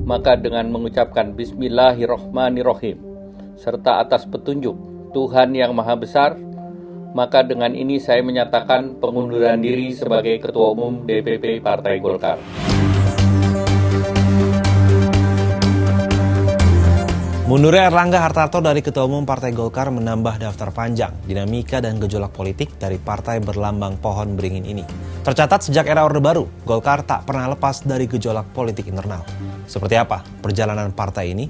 maka dengan mengucapkan Bismillahirrohmanirrohim, serta atas petunjuk Tuhan yang Maha Besar, maka dengan ini saya menyatakan pengunduran diri sebagai Ketua Umum DPP Partai Golkar. Mundurnya Erlangga Hartarto dari Ketua Umum Partai Golkar menambah daftar panjang dinamika dan gejolak politik dari partai berlambang pohon beringin ini. Tercatat sejak era Orde Baru, Golkar tak pernah lepas dari gejolak politik internal. Seperti apa perjalanan partai ini?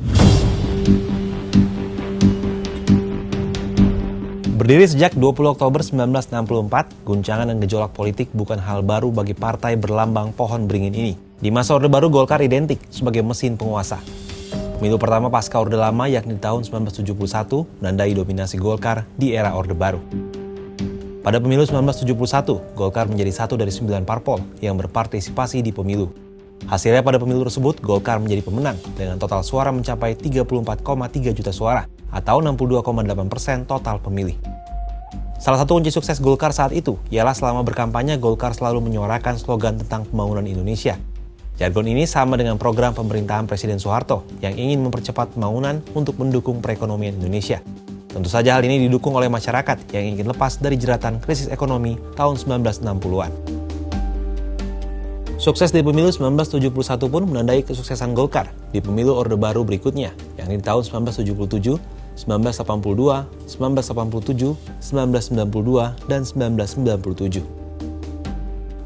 Berdiri sejak 20 Oktober 1964, guncangan dan gejolak politik bukan hal baru bagi partai berlambang pohon beringin ini. Di masa Orde Baru, Golkar identik sebagai mesin penguasa. Pemilu pertama pasca Orde Lama yakni tahun 1971 menandai dominasi Golkar di era Orde Baru. Pada pemilu 1971, Golkar menjadi satu dari 9 parpol yang berpartisipasi di pemilu. Hasilnya pada pemilu tersebut, Golkar menjadi pemenang dengan total suara mencapai 34,3 juta suara atau 62,8% total pemilih. Salah satu kunci sukses Golkar saat itu ialah selama berkampanye Golkar selalu menyuarakan slogan tentang pembangunan Indonesia. Jargon ini sama dengan program pemerintahan Presiden Soeharto yang ingin mempercepat pembangunan untuk mendukung perekonomian Indonesia. Tentu saja hal ini didukung oleh masyarakat yang ingin lepas dari jeratan krisis ekonomi tahun 1960-an. Sukses di pemilu 1971 pun menandai kesuksesan Golkar di pemilu Orde Baru berikutnya, yakni tahun 1977, 1982, 1987, 1992, dan 1997.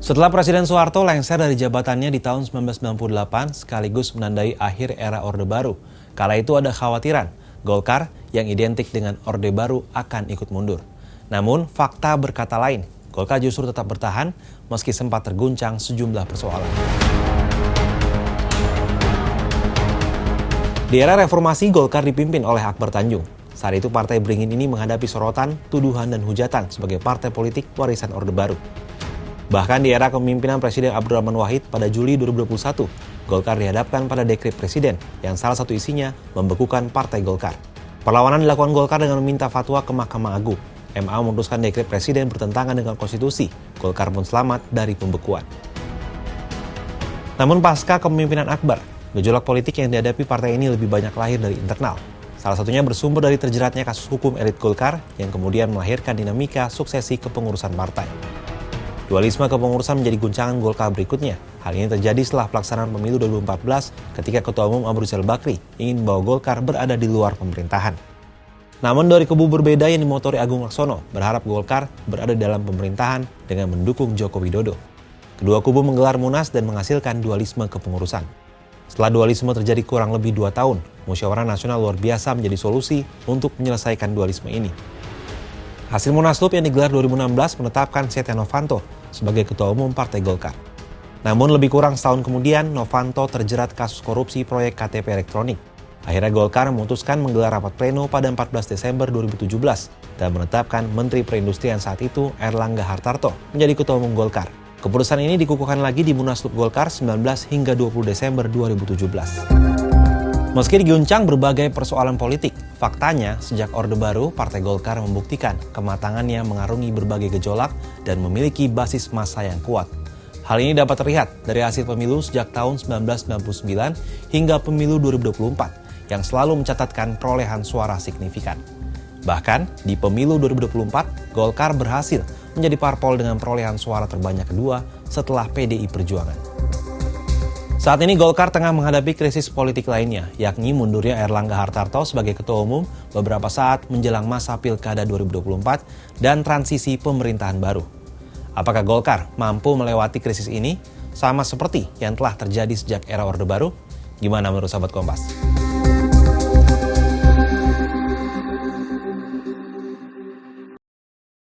Setelah Presiden Soeharto lengser dari jabatannya di tahun 1998 sekaligus menandai akhir era Orde Baru. Kala itu ada khawatiran Golkar yang identik dengan Orde Baru akan ikut mundur. Namun fakta berkata lain, Golkar justru tetap bertahan meski sempat terguncang sejumlah persoalan. Di era reformasi, Golkar dipimpin oleh Akbar Tanjung. Saat itu partai beringin ini menghadapi sorotan, tuduhan, dan hujatan sebagai partai politik warisan Orde Baru. Bahkan di era kepemimpinan Presiden Abdurrahman Wahid pada Juli 2021, Golkar dihadapkan pada dekret Presiden yang salah satu isinya membekukan Partai Golkar. Perlawanan dilakukan Golkar dengan meminta fatwa ke Mahkamah Agung. MA memutuskan dekret Presiden bertentangan dengan konstitusi. Golkar pun selamat dari pembekuan. Namun pasca kepemimpinan Akbar, gejolak politik yang dihadapi partai ini lebih banyak lahir dari internal. Salah satunya bersumber dari terjeratnya kasus hukum elit Golkar yang kemudian melahirkan dinamika suksesi kepengurusan partai. Dualisme kepengurusan menjadi guncangan Golkar berikutnya. Hal ini terjadi setelah pelaksanaan pemilu 2014 ketika Ketua Umum Abu Rizal Bakri ingin membawa Golkar berada di luar pemerintahan. Namun dari kubu berbeda yang dimotori Agung Laksono berharap Golkar berada dalam pemerintahan dengan mendukung Joko Widodo. Kedua kubu menggelar munas dan menghasilkan dualisme kepengurusan. Setelah dualisme terjadi kurang lebih 2 tahun, Musyawarah Nasional luar biasa menjadi solusi untuk menyelesaikan dualisme ini. Hasil Munaslup yang digelar 2016 menetapkan Setia Novanto sebagai Ketua Umum Partai Golkar. Namun lebih kurang setahun kemudian, Novanto terjerat kasus korupsi proyek KTP elektronik. Akhirnya Golkar memutuskan menggelar rapat pleno pada 14 Desember 2017 dan menetapkan Menteri Perindustrian saat itu Erlangga Hartarto menjadi Ketua Umum Golkar. Keputusan ini dikukuhkan lagi di Munaslup Golkar 19 hingga 20 Desember 2017. Meski diguncang berbagai persoalan politik, faktanya sejak Orde Baru, Partai Golkar membuktikan kematangannya mengarungi berbagai gejolak dan memiliki basis massa yang kuat. Hal ini dapat terlihat dari hasil pemilu sejak tahun 1999 hingga pemilu 2024 yang selalu mencatatkan perolehan suara signifikan. Bahkan di pemilu 2024, Golkar berhasil menjadi parpol dengan perolehan suara terbanyak kedua setelah PDI Perjuangan. Saat ini Golkar tengah menghadapi krisis politik lainnya, yakni mundurnya Erlangga Hartarto sebagai Ketua Umum beberapa saat menjelang masa Pilkada 2024 dan transisi pemerintahan baru. Apakah Golkar mampu melewati krisis ini sama seperti yang telah terjadi sejak era Orde Baru? Gimana menurut sahabat Kompas?